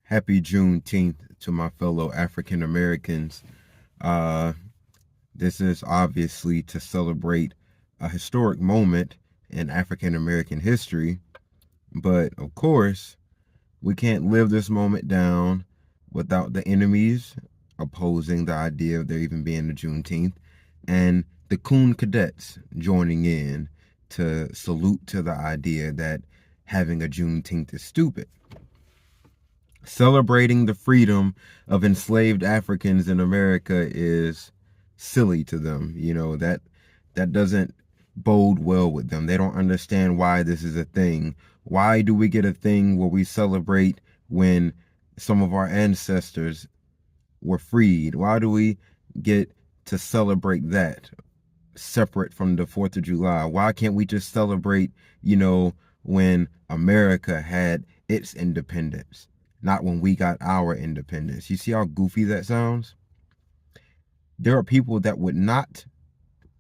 Happy Juneteenth to my fellow African Americans. Uh, this is obviously to celebrate a historic moment in African American history, but of course, we can't live this moment down without the enemies opposing the idea of there even being a Juneteenth, and the Coon Cadets joining in to salute to the idea that having a Juneteenth is stupid. Celebrating the freedom of enslaved Africans in America is silly to them. That doesn't bode well with them. They don't understand why this is a thing. Why do we get a thing where we celebrate when some of our ancestors were freed? Why do we get to celebrate that separate from the 4th of July? Why can't we just celebrate, when America had its independence? Not when we got our independence. You see how goofy that sounds? There are people that would not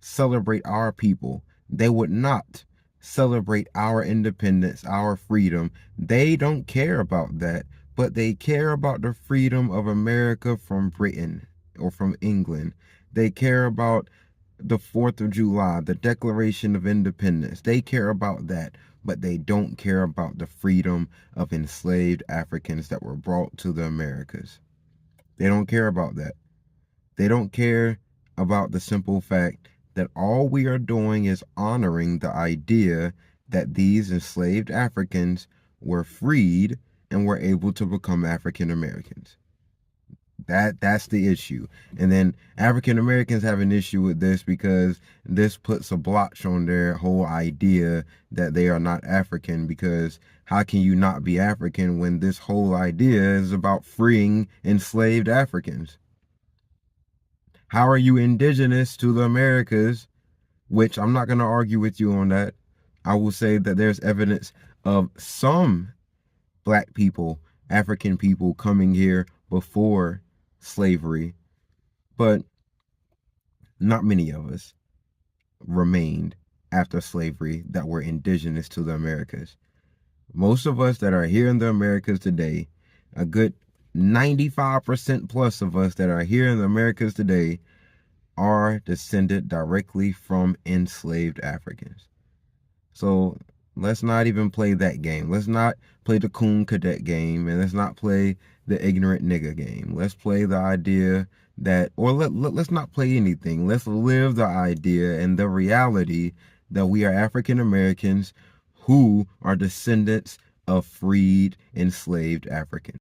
celebrate our people. They would not celebrate our independence, our freedom. They don't care about that, but they care about the freedom of America from Britain or from England. They care about the 4th of July, the Declaration of Independence. They care about that, but they don't care about the freedom of enslaved Africans that were brought to the Americas. They don't care about that. They don't care about the simple fact that all we are doing is honoring the idea that these enslaved Africans were freed and were able to become African Americans. That's the issue. And then African Americans have an issue with this because this puts a blotch on their whole idea that they are not African, because how can you not be African when this whole idea is about freeing enslaved Africans? How are you indigenous to the Americas? Which I'm not going to argue with you on that. I will say that there's evidence of some black people, African people coming here before slavery, but not many of us remained after slavery that were indigenous to the Americas. Most of us that are here in the Americas today, a good 95% plus of us that are here in the Americas today, are descended directly from enslaved Africans. So let's not even play that game. Let's not play the Coon Cadet game, and let's not play the ignorant nigga game. Let's play the idea that, or let's not play anything. Let's live the idea and the reality that we are African Americans who are descendants of freed, enslaved Africans.